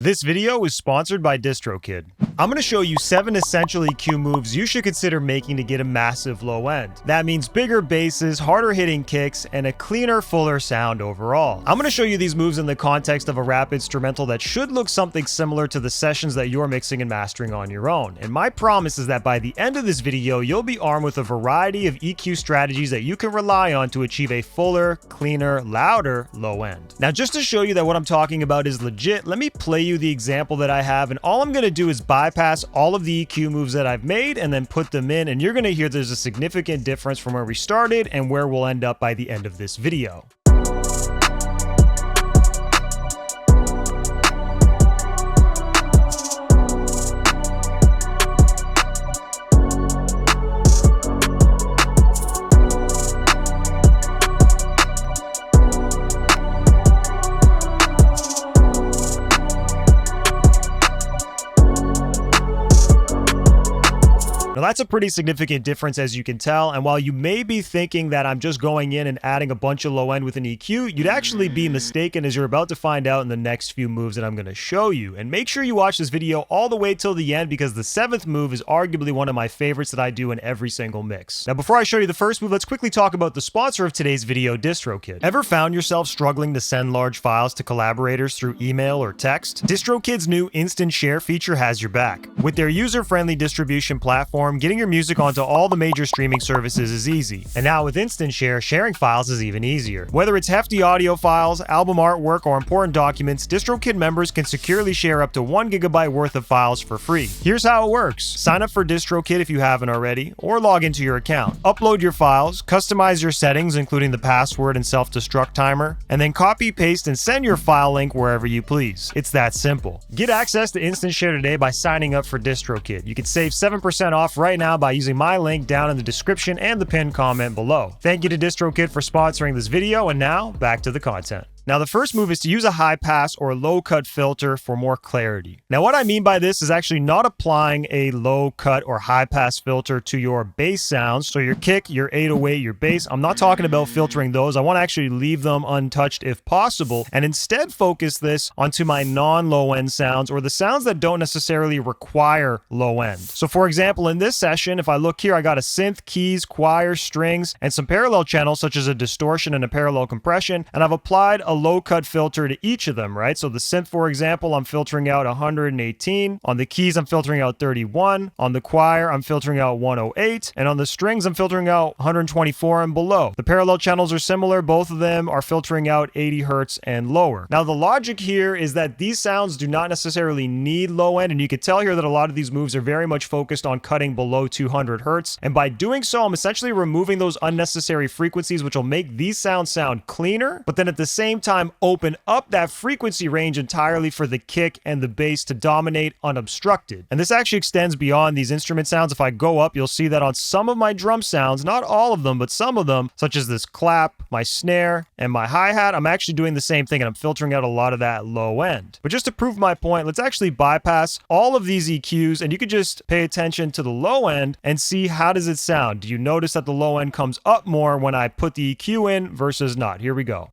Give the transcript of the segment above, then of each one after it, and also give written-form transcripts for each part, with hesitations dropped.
This video is sponsored by DistroKid. I'm going to show you 7 essential EQ moves you should consider making to get a massive low end. That means bigger basses, harder hitting kicks, and a cleaner, fuller sound overall. I'm going to show you these moves in the context of a rap instrumental that should look something similar to the sessions that you're mixing and mastering on your own. And my promise is that by the end of this video, you'll be armed with a variety of EQ strategies that you can rely on to achieve a fuller, cleaner, louder low end. Now, just to show you that what I'm talking about is legit, let me play you the example that I have, and all I'm going to do is bypass all of the EQ moves that I've made and then put them in, and you're going to hear there's a significant difference from where we started and where we'll end up by the end of this video. Now that's a pretty significant difference, as you can tell, and while you may be thinking that I'm just going in and adding a bunch of low end with an EQ, you'd actually be mistaken, as you're about to find out in the next few moves that I'm going to show you. And make sure you watch this video all the way till the end, because the 7th move is arguably one of my favorites that I do in every single mix. Now before I show you the first move, let's quickly talk about the sponsor of today's video, DistroKid. Ever found yourself struggling to send large files to collaborators through email or text? DistroKid's new Instant Share feature has your back. With their user-friendly distribution platform, getting your music onto all the major streaming services is easy. And now with Instant Share, sharing files is even easier. Whether it's hefty audio files, album artwork, or important documents, DistroKid members can securely share up to 1 GB worth of files for free. Here's how it works. Sign up for DistroKid if you haven't already, or log into your account. Upload your files, customize your settings, including the password and self-destruct timer, and then copy, paste, and send your file link wherever you please. It's that simple. Get access to Instant Share today by signing up for DistroKid. You can save 7% off right now by using my link down in the description and the pinned comment below. Thank you to DistroKid for sponsoring this video, and now back to the content. Now, the first move is to use a high pass or low cut filter for more clarity. Now, what I mean by this is actually not applying a low cut or high pass filter to your bass sounds. So your kick, your 808, your bass, I'm not talking about filtering those. I want to actually leave them untouched if possible, and instead focus this onto my non-low end sounds, or the sounds that don't necessarily require low end. So for example, in this session, if I look here, I got a synth, keys, choir, strings, and some parallel channels such as a distortion and a parallel compression, and I've applied a low cut filter to each of them, right? So the synth, for example, I'm filtering out 118. On the keys, I'm filtering out 31. On the choir, I'm filtering out 108. And on the strings, I'm filtering out 124 and below. The parallel channels are similar. Both of them are filtering out 80 hertz and lower. Now, the logic here is that these sounds do not necessarily need low end, and you can tell here that a lot of these moves are very much focused on cutting below 200 hertz. And by doing so, I'm essentially removing those unnecessary frequencies, which will make these sounds sound cleaner, but then at the same time open up that frequency range entirely for the kick and the bass to dominate unobstructed. And this actually extends beyond these instrument sounds. If I go up, you'll see that on some of my drum sounds, not all of them, but some of them, such as this clap, my snare, and my hi-hat, I'm actually doing the same thing, and I'm filtering out a lot of that low end. But just to prove my point, let's actually bypass all of these EQs, and you could just pay attention to the low end and see how does it sound. Do you notice that the low end comes up more when I put the EQ in versus not? Here we go.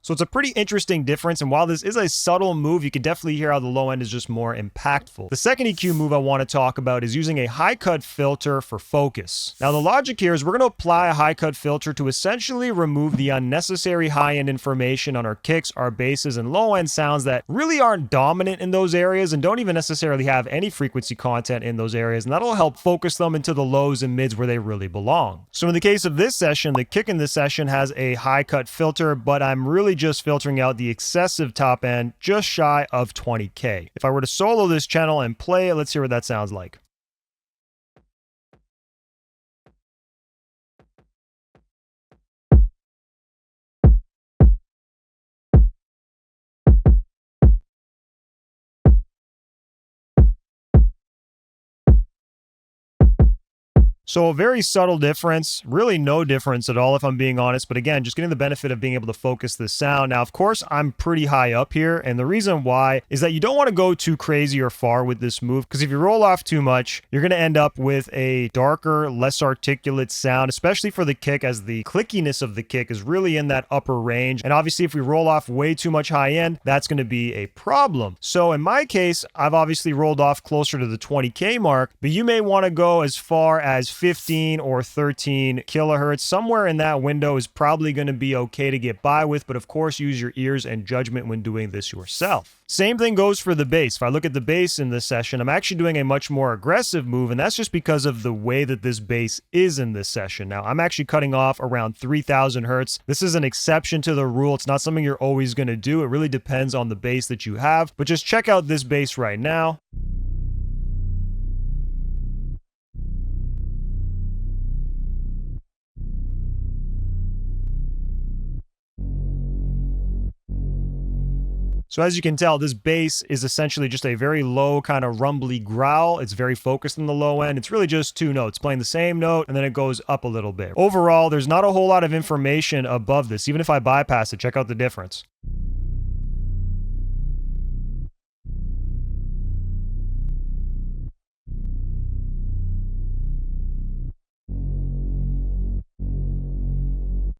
So it's a pretty interesting difference, and while this is a subtle move, you can definitely hear how the low end is just more impactful. The second EQ move I want to talk about is using a high cut filter for focus. Now the logic here is we're going to apply a high cut filter to essentially remove the unnecessary high end information on our kicks, our basses, and low end sounds that really aren't dominant in those areas and don't even necessarily have any frequency content in those areas, and that'll help focus them into the lows and mids where they really belong. So in the case of this session, the kick in this session has a high cut filter, but I'm really just filtering out the excessive top end, just shy of 20K. If I were to solo this channel and play it, let's hear what that sounds like. So a very subtle difference, really no difference at all if I'm being honest, but again, just getting the benefit of being able to focus the sound. Now, of course, I'm pretty high up here, and the reason why is that you don't want to go too crazy or far with this move, because if you roll off too much, you're going to end up with a darker, less articulate sound, especially for the kick, as the clickiness of the kick is really in that upper range. And obviously, if we roll off way too much high end, that's going to be a problem. So in my case, I've obviously rolled off closer to the 20K mark, but you may want to go as far as 15 or 13 kilohertz. Somewhere in that window is probably going to be okay to get by with, but of course use your ears and judgment when doing this yourself. Same thing goes for the bass. If I look at the bass in this session, I'm actually doing a much more aggressive move, and that's just because of the way that this bass is in this session. Now, I'm actually cutting off around 3000 hertz. This is an exception to the rule. It's not something you're always going to do. It really depends on the bass that you have, but just check out this bass right now. So as you can tell, this bass is essentially just a very low kind of rumbly growl. It's very focused on the low end. It's really just two notes playing the same note, and then it goes up a little bit. Overall, there's not a whole lot of information above this. Even if I bypass it, check out the difference.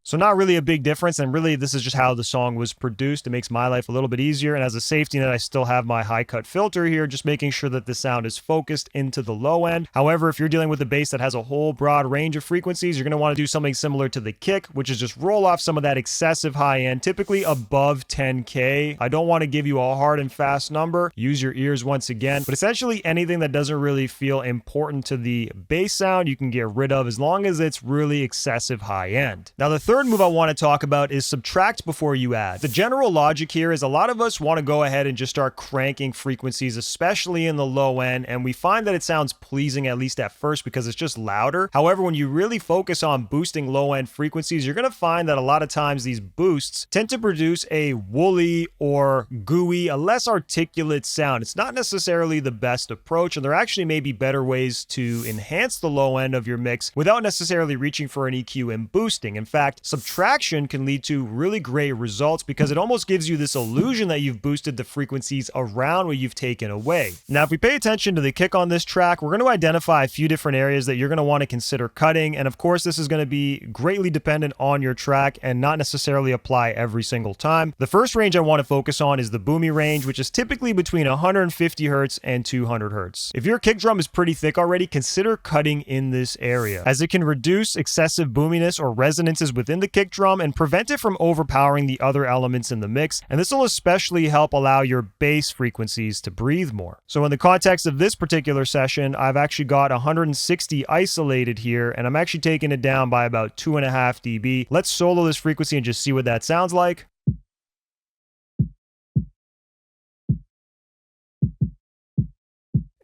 So not really a big difference, and really this is just how the song was produced. It makes my life a little bit easier, and as a safety net, I still have my high cut filter here, just making sure that the sound is focused into the low end. However, if you're dealing with a bass that has a whole broad range of frequencies, you're going to want to do something similar to the kick, which is just roll off some of that excessive high end, typically above 10K. I don't want to give you a hard and fast number. Use your ears once again, but essentially anything that doesn't really feel important to the bass sound, you can get rid of as long as it's really excessive high end. Now, the third move I want to talk about is subtract before you add. The general logic here is a lot of us want to go ahead and just start cranking frequencies, especially in the low end, and we find that it sounds pleasing at least at first because it's just louder. However, when you really focus on boosting low end frequencies, you're going to find that a lot of times these boosts tend to produce a woolly or gooey, a less articulate sound. It's not necessarily the best approach, and there actually may be better ways to enhance the low end of your mix without necessarily reaching for an EQ and boosting. In fact, subtraction can lead to really great results because it almost gives you this illusion that you've boosted the frequencies around what you've taken away. Now, if we pay attention to the kick on this track, we're going to identify a few different areas that you're going to want to consider cutting. And of course, this is going to be greatly dependent on your track and not necessarily apply every single time. The first range I want to focus on is the boomy range, which is typically between 150 hertz and 200 hertz. If your kick drum is pretty thick already, consider cutting in this area, as it can reduce excessive boominess or resonances within the kick drum and prevent it from overpowering the other elements in the mix, and this will especially help allow your bass frequencies to breathe more. So in the context of this particular session, I've actually got 160 isolated here, and I'm actually taking it down by about 2.5 dB. Let's solo this frequency and just see what that sounds like.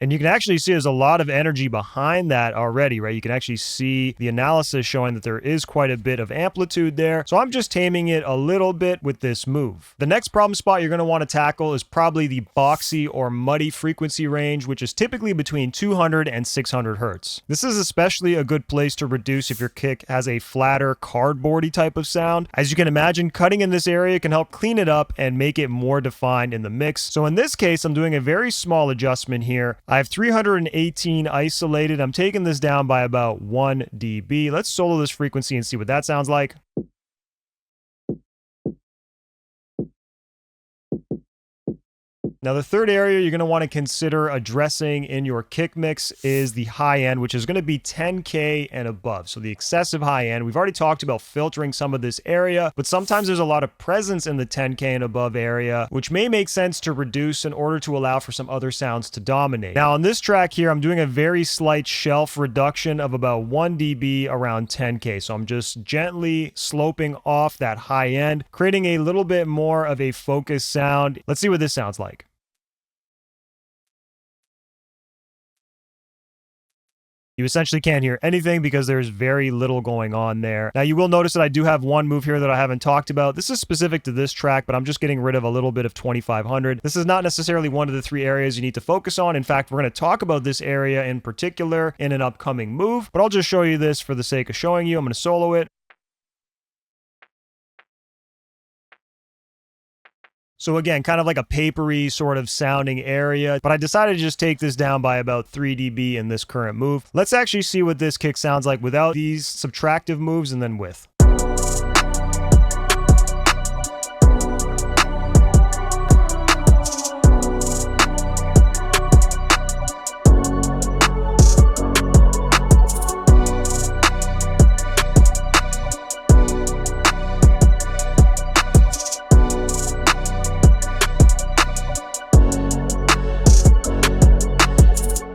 And you can actually see there's a lot of energy behind that already, right? You can actually see the analysis showing that there is quite a bit of amplitude there. So I'm just taming it a little bit with this move. The next problem spot you're going to want to tackle is probably the boxy or muddy frequency range, which is typically between 200 and 600 hertz. This is especially a good place to reduce if your kick has a flatter, cardboardy type of sound. As you can imagine, cutting in this area can help clean it up and make it more defined in the mix. So in this case, I'm doing a very small adjustment here. I have 318 isolated. I'm taking this down by about 1 dB. Let's solo this frequency and see what that sounds like. Now, the third area you're going to want to consider addressing in your kick mix is the high end, which is going to be 10K and above. So the excessive high end, we've already talked about filtering some of this area, but sometimes there's a lot of presence in the 10K and above area, which may make sense to reduce in order to allow for some other sounds to dominate. Now, on this track here, I'm doing a very slight shelf reduction of about 1 dB around 10K. So I'm just gently sloping off that high end, creating a little bit more of a focused sound. Let's see what this sounds like. You essentially can't hear anything because there's very little going on there. Now you will notice that I do have one move here that I haven't talked about. This is specific to this track, but I'm just getting rid of a little bit of 2500. This is not necessarily one of the 3 areas you need to focus on. In fact, we're going to talk about this area in particular in an upcoming move, but I'll just show you this for the sake of showing you. I'm going to solo it. So again, kind of like a papery sort of sounding area, but I decided to just take this down by about 3 dB in this current move. Let's actually see what this kick sounds like without these subtractive moves and then with.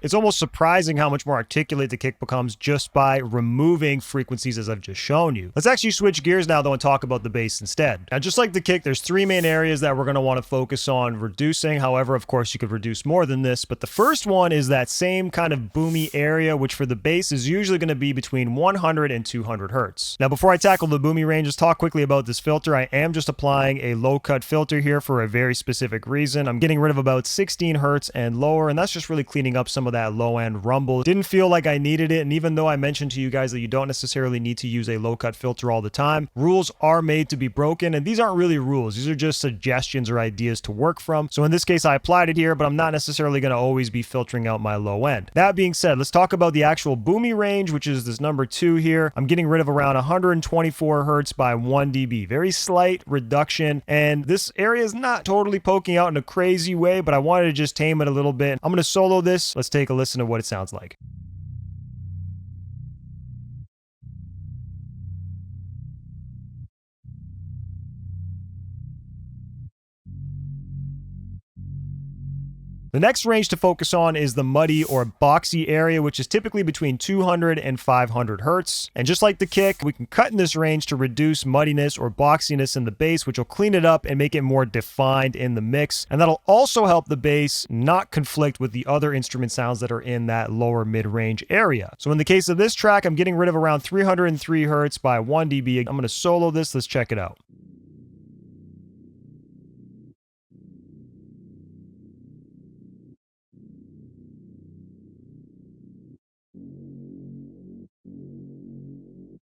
It's almost surprising how much more articulate the kick becomes just by removing frequencies as I've just shown you. Let's actually switch gears now though and talk about the bass instead. Now just like the kick, there's 3 main areas that we're going to want to focus on reducing. However, of course, you could reduce more than this, but the first one is that same kind of boomy area, which for the bass is usually going to be between 100 and 200 hertz. Now before I tackle the boomy range, just talk quickly about this filter. I am just applying a low cut filter here for a very specific reason. I'm getting rid of about 16 hertz and lower, and that's just really cleaning up some of that low end rumble. Didn't feel like I needed it, and even though I mentioned to you guys that you don't necessarily need to use a low cut filter all the time, rules are made to be broken, and these aren't really rules. These are just suggestions or ideas to work from. So in this case, I applied it here, but I'm not necessarily going to always be filtering out my low end. That being said, let's talk about the actual boomy range, which is this number 2 here. I'm getting rid of around 124 hertz by 1 dB. Very slight reduction, and this area is not totally poking out in a crazy way, but I wanted to just tame it a little bit. I'm going to solo this. Let's take a listen to what it sounds like. The next range to focus on is the muddy or boxy area, which is typically between 200 and 500 hertz. And just like the kick, we can cut in this range to reduce muddiness or boxiness in the bass, which will clean it up and make it more defined in the mix. And that'll also help the bass not conflict with the other instrument sounds that are in that lower mid-range area. So in the case of this track, I'm getting rid of around 303 hertz by 1 dB. I'm going to solo this. Let's check it out.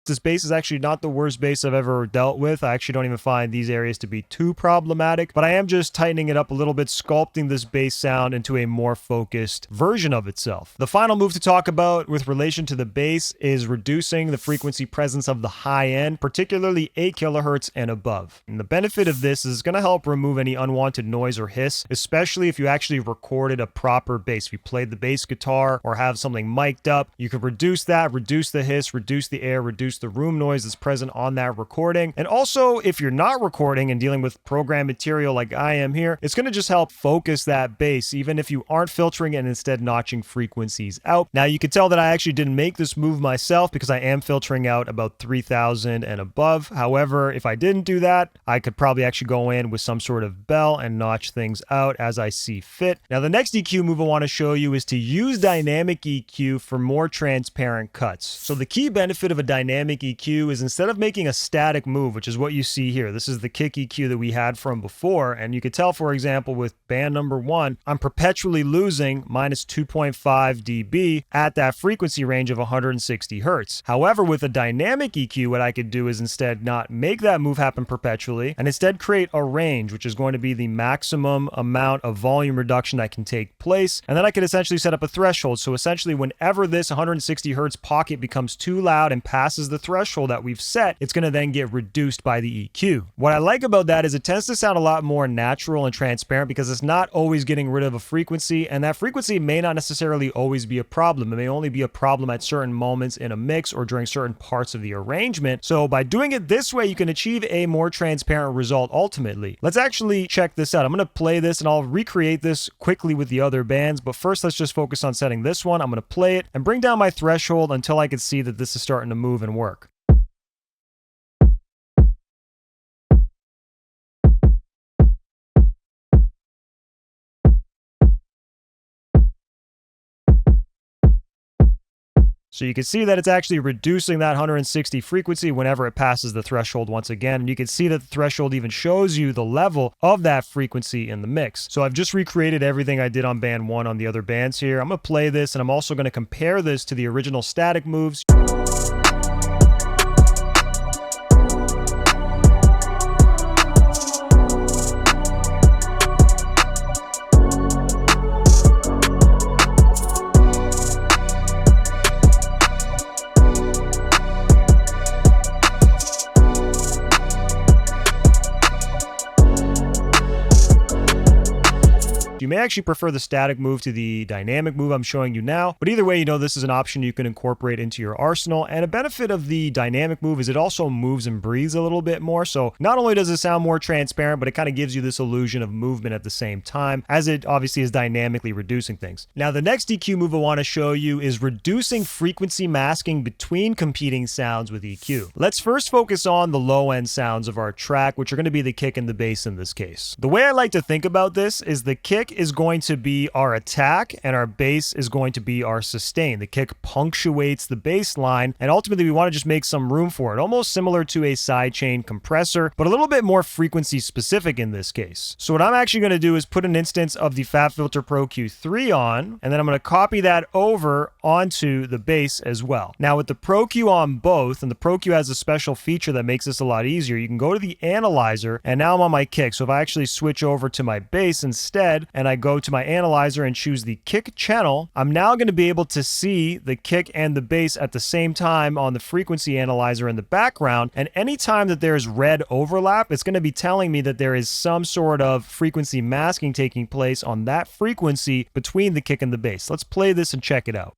This bass is actually not the worst bass I've ever dealt with. I actually don't even find these areas to be too problematic, but I am just tightening it up a little bit, sculpting this bass sound into a more focused version of itself. The final move to talk about with relation to the bass is reducing the frequency presence of the high end, particularly 8 kilohertz and above. And the benefit of this is going to help remove any unwanted noise or hiss, especially if you actually recorded a proper bass. If you played the bass guitar or have something mic'd up, you can reduce that, reduce the hiss, reduce the air, reduce the room noise that's present on that recording. And also, if you're not recording and dealing with program material like I am here, it's going to just help focus that bass, even if you aren't filtering it and instead notching frequencies out. Now, you can tell that I actually didn't make this move myself because I am filtering out about 3000 and above. However, if I didn't do that, I could probably actually go in with some sort of bell and notch things out as I see fit. Now, the next EQ move I want to show you is to use dynamic EQ for more transparent cuts. So the key benefit of a dynamic EQ is instead of making a static move, which is what you see here, this is the kick EQ that we had from before, and you could tell, for example, with band number 1, I'm perpetually losing minus 2.5 dB at that frequency range of 160 hertz. However, with a dynamic EQ, what I could do is instead not make that move happen perpetually, and instead create a range, which is going to be the maximum amount of volume reduction that can take place, and then I could essentially set up a threshold. So essentially, whenever this 160 hertz pocket becomes too loud and passes the threshold that we've set, it's going to then get reduced by the EQ. What I like about that is it tends to sound a lot more natural and transparent because it's not always getting rid of a frequency, and that frequency may not necessarily always be a problem. It may only be a problem at certain moments in a mix or during certain parts of the arrangement. So by doing it this way, you can achieve a more transparent result ultimately. Let's actually check this out. I'm going to play this and I'll recreate this quickly with the other bands, but first let's just focus on setting this one. I'm going to play it and bring down my threshold until I can see that this is starting to move and work. So you can see that it's actually reducing that 160 frequency whenever it passes the threshold once again. And you can see that the threshold even shows you the level of that frequency in the mix. So I've just recreated everything I did on band 1 on the other bands here. I'm going to play this, and I'm also going to compare this to the original static moves. You may actually prefer the static move to the dynamic move I'm showing you now, but either way, you know this is an option you can incorporate into your arsenal. And a benefit of the dynamic move is it also moves and breathes a little bit more. So not only does it sound more transparent, but it kind of gives you this illusion of movement at the same time, as it obviously is dynamically reducing things. Now, the next EQ move I want to show you is reducing frequency masking between competing sounds with EQ. Let's first focus on the low end sounds of our track, which are going to be the kick and the bass in this case. The way I like to think about this is the kick is going to be our attack and our bass is going to be our sustain. The kick punctuates the bass line, and ultimately we want to just make some room for it, almost similar to a sidechain compressor, but a little bit more frequency specific in this case. So what I'm actually going to do is put an instance of the FabFilter Pro Q3 on, and then I'm going to copy that over onto the bass as well. Now with the Pro Q on both, and the Pro Q has a special feature that makes this a lot easier, you can go to the analyzer, and now I'm on my kick. So if I actually switch over to my bass instead, and I go to my analyzer and choose the kick channel, I'm now going to be able to see the kick and the bass at the same time on the frequency analyzer in the background. And anytime that there's red overlap, it's going to be telling me that there is some sort of frequency masking taking place on that frequency between the kick and the bass. Let's play this and check it out.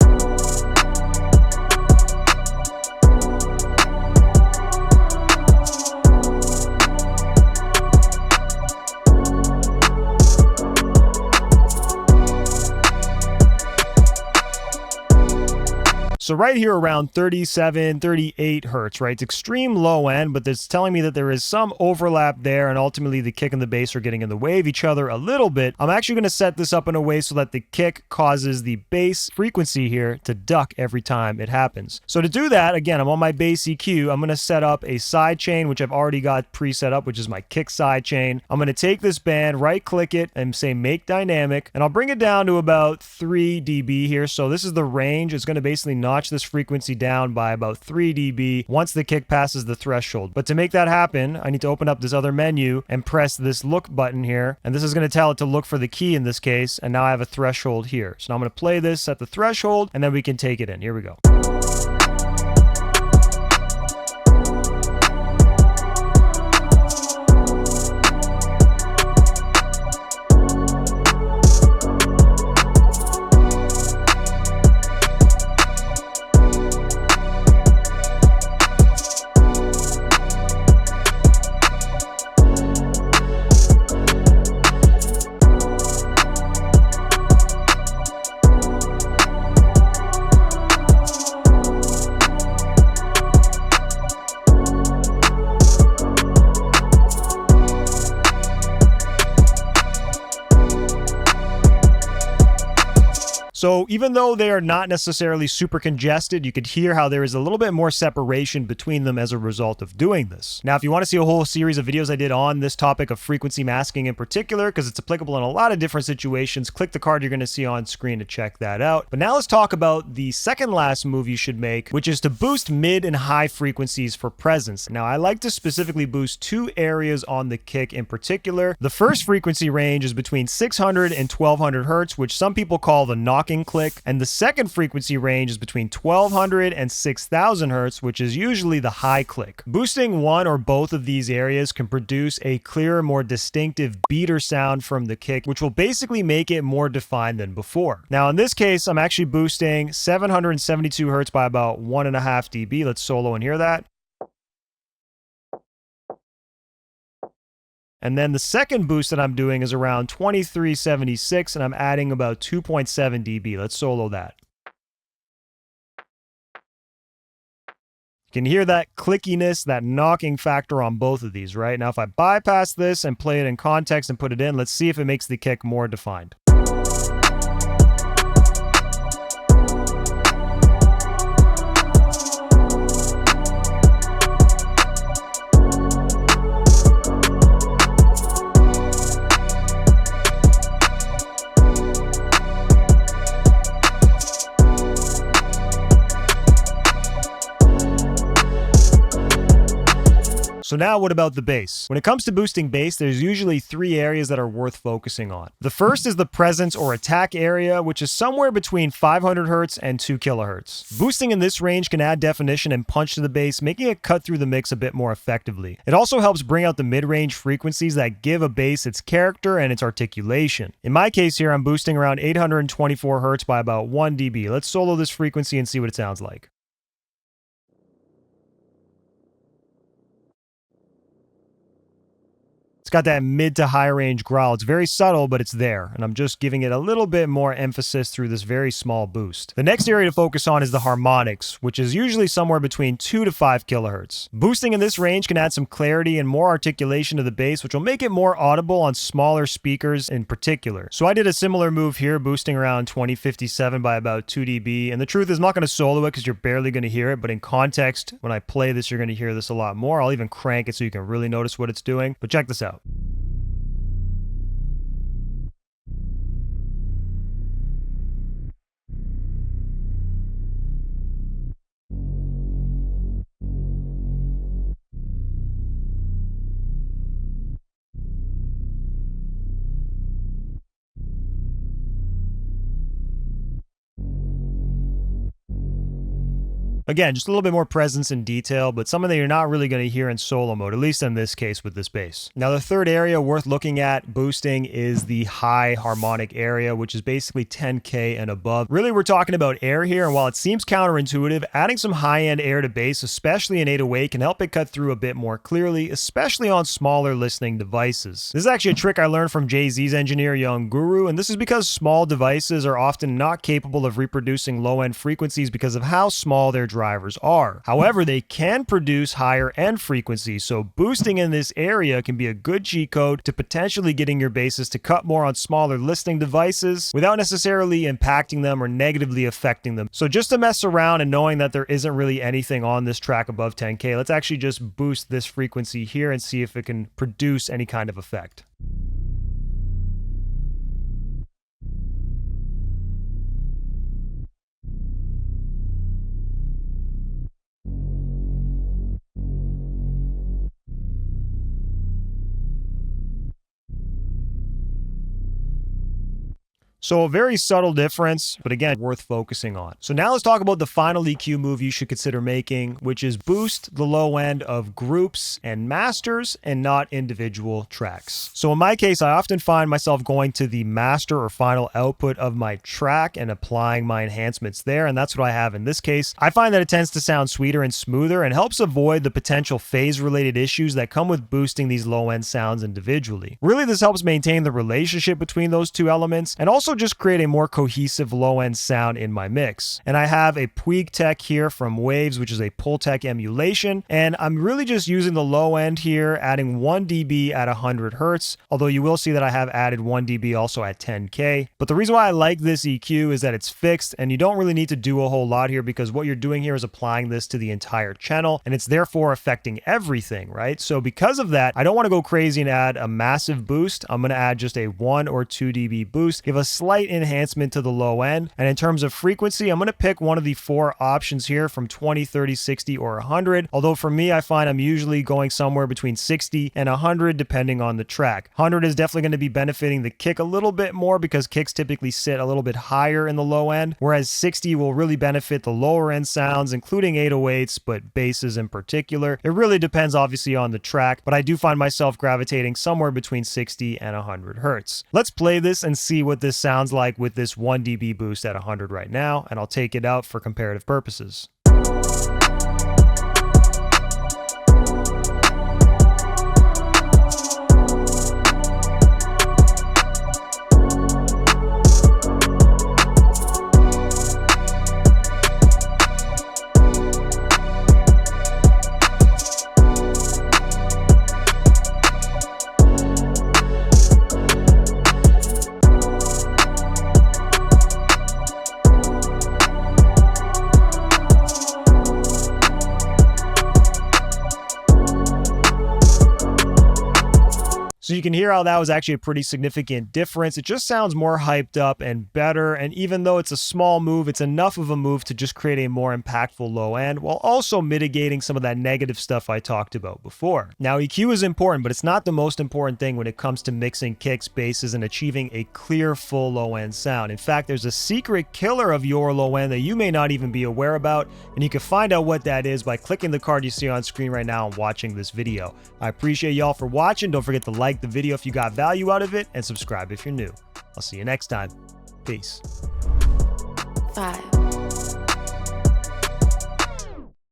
So right here around 37, 38 hertz, right? It's extreme low end, but it's telling me that there is some overlap there, and ultimately the kick and the bass are getting in the way of each other a little bit. I'm actually going to set this up in a way so that the kick causes the bass frequency here to duck every time it happens. So to do that, again, I'm on my bass EQ. I'm going to set up a side chain, which I've already got preset up, which is my kick side chain. I'm going to take this band, right click it, and say make dynamic, and I'll bring it down to about 3 dB here. So this is the range. It's going to basically notch this frequency down by about 3 dB once the kick passes the threshold. But to make that happen, I need to open up this other menu and press this look button here, and this is going to tell it to look for the key in this case, and now I have a threshold here. So now I'm going to play this at the threshold, and then we can take it in. Here we go. So even though they are not necessarily super congested, you could hear how there is a little bit more separation between them as a result of doing this. Now, if you want to see a whole series of videos I did on this topic of frequency masking in particular, because it's applicable in a lot of different situations, click the card you're going to see on screen to check that out. But now let's talk about the second last move you should make, which is to boost mid and high frequencies for presence. Now, I like to specifically boost two areas on the kick in particular. The first frequency range is between 600 and 1200 hertz, which some people call the knocking click, and the second frequency range is between 1200 and 6000 hertz, which is usually the high click. Boosting one or both of these areas can produce a clearer, more distinctive beater sound from the kick, which will basically make it more defined than before. Now in this case, I'm actually boosting 772 hertz by about 1.5 dB. Let's solo and hear that. And then the second boost that I'm doing is around 2376, and I'm adding about 2.7 dB. Let's solo that. You can hear that clickiness, that knocking factor on both of these, right? Now, if I bypass this and play it in context and put it in, let's see if it makes the kick more defined. So now what about the bass? When it comes to boosting bass, there's usually 3 areas that are worth focusing on. The first is the presence or attack area, which is somewhere between 500 Hz and 2 kHz. Boosting in this range can add definition and punch to the bass, making it cut through the mix a bit more effectively. It also helps bring out the mid-range frequencies that give a bass its character and its articulation. In my case here, I'm boosting around 824 Hz by about 1 dB. Let's solo this frequency and see what it sounds like. It's got that mid to high range growl. It's very subtle, but it's there, and I'm just giving it a little bit more emphasis through this very small boost. The next area to focus on is the harmonics, which is usually somewhere between 2 to 5 kHz. Boosting in this range can add some clarity and more articulation to the bass, which will make it more audible on smaller speakers in particular. So I did a similar move here, boosting around 2057 by about 2 dB, and the truth is I'm not going to solo it because you're barely going to hear it, but in context, when I play this, you're going to hear this a lot more. I'll even crank it so you can really notice what it's doing, but check this out. Again, just a little bit more presence and detail, but something that you're not really going to hear in solo mode, at least in this case with this bass. Now, the third area worth looking at boosting is the high harmonic area, which is basically 10K and above. Really, we're talking about air here, and while it seems counterintuitive, adding some high-end air to bass, especially in 808, can help it cut through a bit more clearly, especially on smaller listening devices. This is actually a trick I learned from Jay-Z's engineer, Young Guru, and this is because small devices are often not capable of reproducing low-end frequencies because of how small their drivers are. However, they can produce higher end frequencies, so boosting in this area can be a good cheat code to potentially getting your basses to cut more on smaller listening devices without necessarily impacting them or negatively affecting them. So just to mess around and knowing that there isn't really anything on this track above 10K, let's actually just boost this frequency here and see if it can produce any kind of effect. So a very subtle difference, but again, worth focusing on. So now let's talk about the final EQ move you should consider making, which is boost the low end of groups and masters and not individual tracks. So in my case, I often find myself going to the master or final output of my track and applying my enhancements there, and that's what I have in this case. I find that it tends to sound sweeter and smoother and helps avoid the potential phase-related issues that come with boosting these low-end sounds individually. Really, this helps maintain the relationship between those two elements and also just create a more cohesive low-end sound in my mix. And I have a Puig Tech here from Waves, which is a Pultec emulation, and I'm really just using the low end here, adding 1 dB at 100 Hz, although you will see that I have added 1 dB also at 10K. But the reason why I like this EQ is that it's fixed, and you don't really need to do a whole lot here because what you're doing here is applying this to the entire channel, and it's therefore affecting everything, right? So because of that, I don't want to go crazy and add a massive boost. I'm going to add just a 1 or 2 dB boost, give a slight enhancement to the low end. And in terms of frequency, I'm going to pick one of the 4 options here from 20, 30, 60, or 100. Although for me, I find I'm usually going somewhere between 60 and 100 depending on the track. 100 is definitely going to be benefiting the kick a little bit more because kicks typically sit a little bit higher in the low end, whereas 60 will really benefit the lower end sounds, including 808s, but basses in particular. It really depends obviously on the track, but I do find myself gravitating somewhere between 60 and 100 Hz. Let's play this and see what this sounds like with this 1 dB boost at 100 right now, and I'll take it out for comparative purposes. So you can hear how that was actually a pretty significant difference. It just sounds more hyped up and better, and even though it's a small move, it's enough of a move to just create a more impactful low end while also mitigating some of that negative stuff I talked about before. Now EQ is important, but it's not the most important thing when it comes to mixing kicks, basses, and achieving a clear full low end sound. In fact, there's a secret killer of your low end that you may not even be aware about, and you can find out what that is by clicking the card you see on screen right now and watching this video. I appreciate y'all for watching. Don't forget to like the video if you got value out of it, and subscribe if you're new. I'll see you next time. Peace. 5